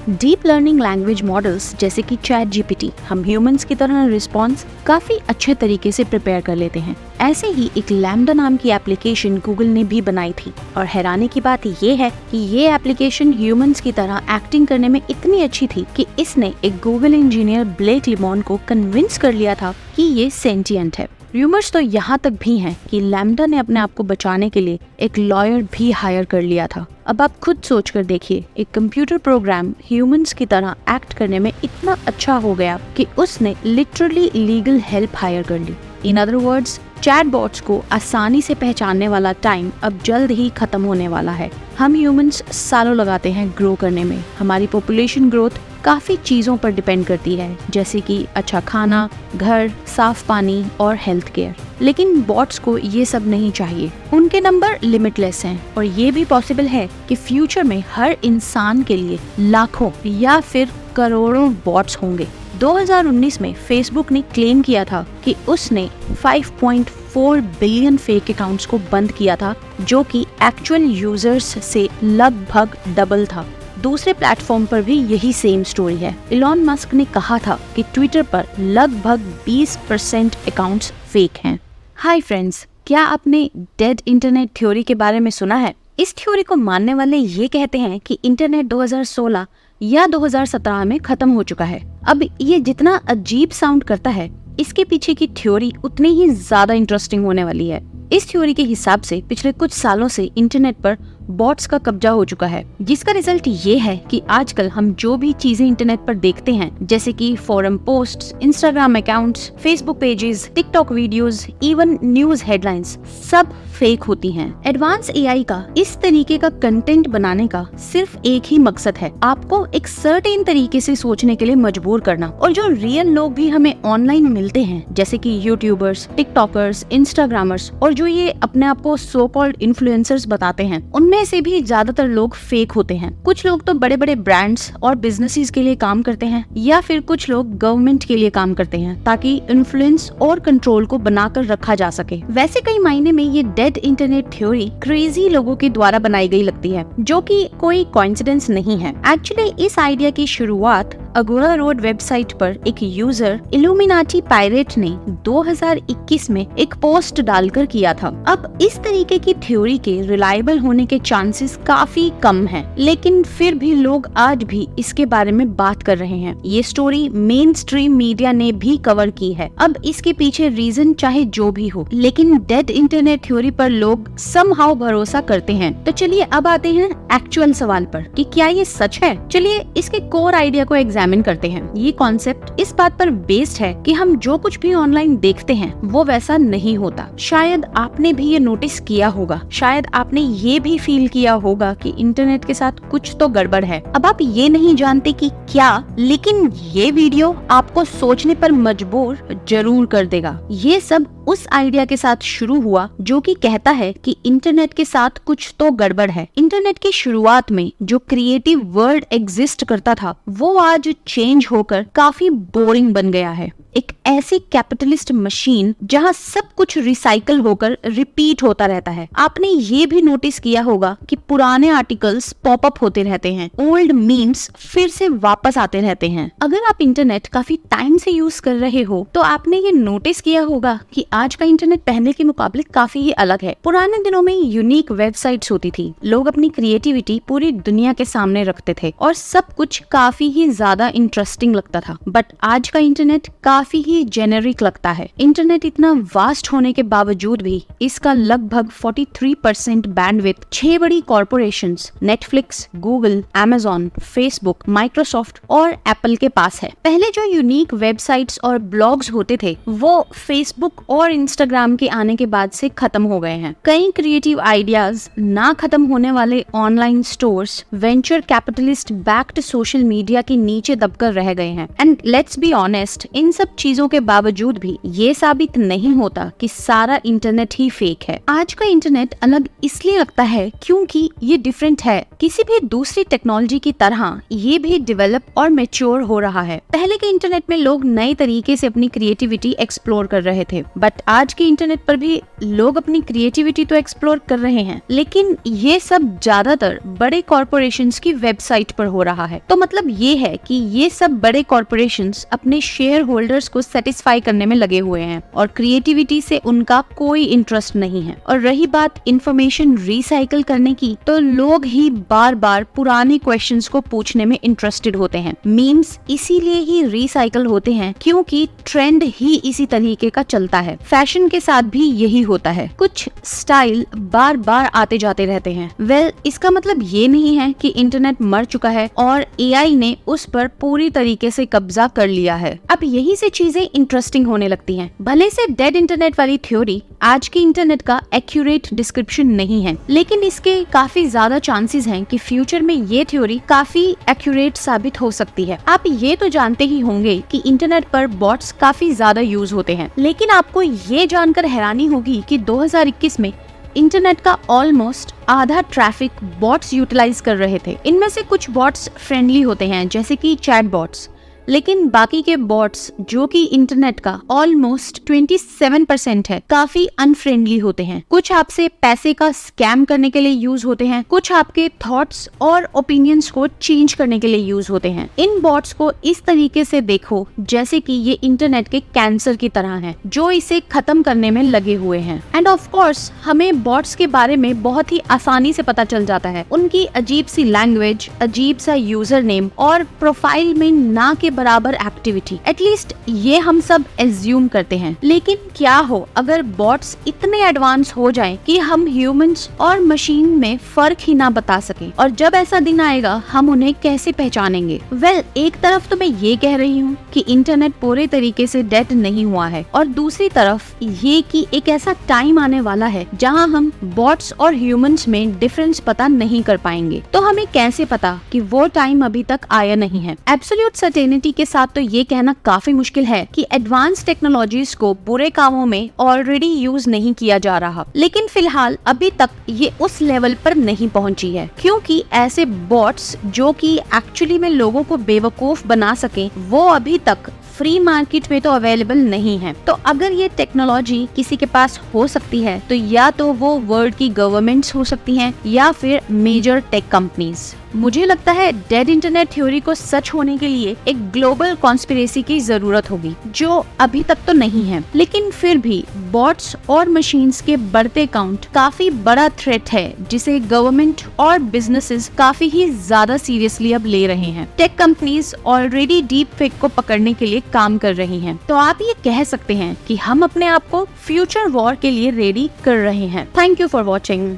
Deep learning language models जैसे कि chat GPT हम ह्यूमंस की तरह रिस्पॉन्स काफी अच्छे तरीके से प्रिपेयर कर लेते हैं। ऐसे ही एक लैम्डा नाम की एप्लीकेशन गूगल ने भी बनाई थी और हैरानी की बात ये है कि ये एप्लीकेशन ह्यूमंस की तरह एक्टिंग करने में इतनी अच्छी थी कि इसने एक गूगल इंजीनियर ब्लेक लिमॉन को कन्विंस कर लिया था कि ये सेंटिएंट है। रूमर्स तो यहाँ तक भी हैं कि लैम्डा ने अपने आप को बचाने के लिए एक लॉयर भी हायर कर लिया था। अब आप खुद सोच कर देखिए, एक कंप्यूटर प्रोग्राम ह्यूमंस की तरह एक्ट करने में इतना अच्छा हो गया कि उसने लिटरली लीगल हेल्प हायर कर ली। इन अदर वर्ड्स, चैटबॉट्स को आसानी से पहचानने वाला टाइम अब जल्द ही खत्म होने वाला है। हम ह्यूमंस सालों लगाते हैं ग्रो करने में। हमारी पॉपुलेशन ग्रोथ काफी चीजों पर डिपेंड करती है, जैसे कि अच्छा खाना, घर, साफ पानी और हेल्थ केयर। लेकिन बॉट्स को ये सब नहीं चाहिए। उनके नंबर लिमिटलेस हैं और ये भी पॉसिबल है कि फ्यूचर में हर इंसान के लिए लाखों या फिर करोड़ों बॉट्स होंगे। 2019 में फेसबुक ने क्लेम किया था कि उसने 5.4 बिलियन फेक अकाउंट्स को बंद किया था, जो कि एक्चुअल यूजर्स से लगभग डबल था। दूसरे प्लेटफॉर्म पर भी यही सेम स्टोरी है। इलॉन मस्क ने कहा था कि ट्विटर पर लगभग 20% अकाउंट्स फेक हैं। हाय फ्रेंड्स, क्या आपने डेड इंटरनेट थ्योरी के बारे में सुना है? इस थ्योरी को मानने वाले ये कहते हैं कि इंटरनेट 2016 या 2017 में खत्म हो चुका है। अब ये जितना अजीब साउंड करता है, इसके पीछे की थ्योरी उतनी ही ज्यादा इंटरेस्टिंग होने वाली है। इस थ्योरी के हिसाब से पिछले कुछ सालों से इंटरनेट पर बॉट्स का कब्जा हो चुका है, जिसका रिजल्ट ये है कि आजकल हम जो भी चीजें इंटरनेट पर देखते हैं, जैसे कि forum posts, Instagram accounts, Facebook pages, TikTok videos, even news headlines, सब फेक होती हैं। एडवांस एआई का इस तरीके का कंटेंट बनाने का सिर्फ एक ही मकसद है, आपको एक सर्टेन तरीके से सोचने के लिए मजबूर करना। और जो रियल लोग भी हमें ऑनलाइन मिलते हैं, जैसे कि यूट्यूबर्स, टिकटॉकर्स, इंस्टाग्रामर्स और जो ये अपने आप को सो कॉल्ड इन्फ्लुएंसर्स बताते हैं, उनमें से भी ज्यादातर लोग फेक होते हैं। कुछ लोग तो बड़े बड़े ब्रांड्स और बिजनेसेस के लिए काम करते हैं, या फिर कुछ लोग गवर्नमेंट के लिए काम करते हैं, ताकि इन्फ्लुएंस और कंट्रोल को बनाकर रखा जा सके। वैसे कई मायने में ये डेड इंटरनेट थ्योरी क्रेजी लोगों के द्वारा बनाई गई लगती है, जो कि कोई कोइंसिडेंस नहीं है। एक्चुअली इस आइडिया की शुरुआत अगोरा रोड वेबसाइट पर एक यूजर इल्यूमिनाटी पायरेट ने 2021 में एक पोस्ट डालकर किया था। अब इस तरीके की थ्योरी के रिलायबल होने के चांसेस काफी कम हैं, लेकिन फिर भी लोग आज भी इसके बारे में बात कर रहे हैं। ये स्टोरी मेन स्ट्रीम मीडिया ने भी कवर की है। अब इसके पीछे रीजन चाहे जो भी हो, लेकिन डेड इंटरनेट थ्योरी पर लोग समहाउ भरोसा करते हैं। तो चलिए अब आते हैं एक्चुअल सवाल पर कि क्या ये सच है। चलिए इसके कोर आइडिया को एग्जामिन करते हैं। ये कॉन्सेप्ट इस बात पर बेस्ड है कि हम जो कुछ भी ऑनलाइन देखते हैं वो वैसा नहीं होता। शायद आपने भी ये नोटिस किया होगा, शायद आपने ये भी फील किया होगा कि इंटरनेट के साथ कुछ तो गड़बड़ है। अब आप ये नहीं जानते कि क्या, लेकिन ये वीडियो आपको सोचने पर मजबूर जरूर कर देगा। ये सब उस आइडिया के साथ शुरू हुआ जो कि कहता है कि इंटरनेट के साथ कुछ तो गड़बड़ है। इंटरनेट की शुरुआत में जो क्रिएटिव वर्ल्ड एग्जिस्ट करता था, वो आज चेंज होकर काफी बोरिंग बन गया है। एक ऐसी कैपिटलिस्ट मशीन जहां सब कुछ रिसाइकल होकर रिपीट होता रहता है। आपने ये भी नोटिस किया होगा कि पुराने आर्टिकल्स पॉपअप होते रहते हैं, ओल्ड मीम्स फिर से वापस आते रहते हैं। अगर आप इंटरनेट काफी टाइम से यूज कर रहे हो तो आपने ये नोटिस किया होगा कि आज का इंटरनेट पहले के मुकाबले काफी ही अलग है। पुराने दिनों में यूनिक वेबसाइट्स होती थी, लोग अपनी क्रिएटिविटी पूरी दुनिया के सामने रखते थे और सब कुछ काफी ही ज्यादा इंटरेस्टिंग लगता था। बट आज का इंटरनेट काफी ही जेनेरिक लगता है। इंटरनेट इतना वास्ट होने के बावजूद भी इसका लगभग 43% बैंडविड्थ 6 बड़ी corporations Netflix, Google, Amazon, Facebook, Microsoft और एप्पल के पास है। पहले जो यूनिक वेबसाइट्स और ब्लॉग्स होते थे वो फेसबुक और इंस्टाग्राम के आने के बाद से खत्म हो गए हैं। कई क्रिएटिव आइडियाज, ना खत्म होने वाले online stores, venture capitalist backed social media के नीचे दबकर रह गए हैं। एंड लेट्स बी ऑनेस्ट, इन सब चीजों के बावजूद भी ये साबित नहीं होता कि सारा इंटरनेट ही फेक है। आज का इंटरनेट अलग इसलिए लगता है क्योंकि ये डिफरेंट है। किसी भी दूसरी टेक्नोलॉजी की तरह ये भी डेवलप और मैच्योर हो रहा है। पहले के इंटरनेट में लोग नए तरीके से अपनी क्रिएटिविटी एक्सप्लोर कर रहे थे, बट बट आज के इंटरनेट पर भी लोग अपनी क्रिएटिविटी तो एक्सप्लोर कर रहे हैं, लेकिन ये सब ज्यादातर बड़े कॉर्पोरेशंस की वेबसाइट पर हो रहा है। तो मतलब ये है कि ये सब बड़े कॉर्पोरेशंस अपने शेयर होल्डर्स को सेटिस्फाई करने में लगे हुए हैं और क्रिएटिविटी से उनका कोई इंटरेस्ट नहीं है। और रही बात इंफॉर्मेशन रिसाइकल करने की, तो लोग ही बार बार पुराने क्वेश्चंस को पूछने में इंटरेस्टेड होते हैं। मीम्स इसीलिए ही रिसाइकल होते हैं क्योंकि ट्रेंड ही इसी तरीके का चलता है। फैशन के साथ भी यही होता है, कुछ स्टाइल बार बार आते जाते रहते हैं। वेल, इसका मतलब ये नहीं है कि इंटरनेट मर चुका है और एआई ने उस पर पूरी तरीके से कब्जा कर लिया है। अब यही से चीजें इंटरेस्टिंग होने लगती हैं। भले से डेड इंटरनेट वाली थ्योरी आज के इंटरनेट का एक्यूरेट डिस्क्रिप्शन नहीं है, लेकिन इसके काफी ज्यादा चांसेस हैं कि फ्यूचर में ये थ्योरी काफी एक्यूरेट साबित हो सकती है। आप ये तो जानते ही होंगे कि इंटरनेट पर बॉट्स काफी ज्यादा यूज होते हैं, लेकिन आपको ये जानकर हैरानी होगी कि 2021 में इंटरनेट का ऑलमोस्ट आधा ट्रैफिक बॉट्स यूटिलाइज कर रहे थे। इनमें से कुछ बॉट्स फ्रेंडली होते हैं जैसे कि चैट बॉट्स, लेकिन बाकी के बॉट्स जो कि इंटरनेट का ऑलमोस्ट 27% है, काफी अनफ्रेंडली होते हैं। कुछ आपसे पैसे का स्कैम करने के लिए यूज होते हैं, कुछ आपके थॉट्स और ओपिनियंस को चेंज करने के लिए यूज होते हैं। इन बॉट्स को इस तरीके से देखो जैसे कि ये इंटरनेट के कैंसर की तरह है जो इसे खत्म करने में लगे हुए हैं। एंड ऑफ कोर्स हमें बॉट्स के बारे में बहुत ही आसानी से पता चल जाता है। उनकी अजीब सी लैंग्वेज, अजीब सा यूजर नेम और प्रोफाइल में ना के बराबर एक्टिविटी, एटलीस्ट ये हम सब एज्यूम करते हैं। लेकिन क्या हो अगर बॉट्स इतने एडवांस हो जाएं कि हम ह्यूमंस और मशीन में फर्क ही ना बता सकें, और जब ऐसा दिन आएगा हम उन्हें कैसे पहचानेंगे? वेल, एक तरफ तो मैं ये कह रही हूँ कि इंटरनेट पूरे तरीके से डेड नहीं हुआ है, और दूसरी तरफ ये कि एक ऐसा टाइम आने वाला है जहाँ हम बॉट्स और ह्यूमंस में डिफरेंस पता नहीं कर पाएंगे। तो हमें कैसे पता कि वो टाइम अभी तक आया नहीं है? एब्सोल्यूट सर्टेनिटी के साथ तो ये कहना काफी मुश्किल है कि एडवांस टेक्नोलॉजीज को बुरे कामों में ऑलरेडी यूज नहीं किया जा रहा, लेकिन फिलहाल अभी तक ये उस लेवल पर नहीं पहुंची है, क्योंकि ऐसे बॉट्स जो कि एक्चुअली में लोगों को बेवकूफ बना सके वो अभी तक फ्री मार्केट में तो अवेलेबल नहीं है। तो अगर ये टेक्नोलॉजी किसी के पास हो सकती है तो या तो वो वर्ल्ड की गवर्नमेंट्स हो सकती हैं या फिर मेजर टेक कंपनीज। मुझे लगता है डेड इंटरनेट थ्योरी को सच होने के लिए एक ग्लोबल कॉन्स्पिरेसी की जरूरत होगी, जो अभी तक तो नहीं है। लेकिन फिर भी बॉट्स और मशीन्स के बढ़ते काउंट काफी बड़ा थ्रेट है जिसे गवर्नमेंट और बिजनेसेस काफी ही ज्यादा सीरियसली अब ले रहे हैं। Tech companies already deep fake को पकड़ने के लिए काम कर रही हैं। तो आप ये कह सकते हैं कि हम अपने आप को फ्यूचर वॉर के लिए रेडी कर रहे हैं। Thank you for watching.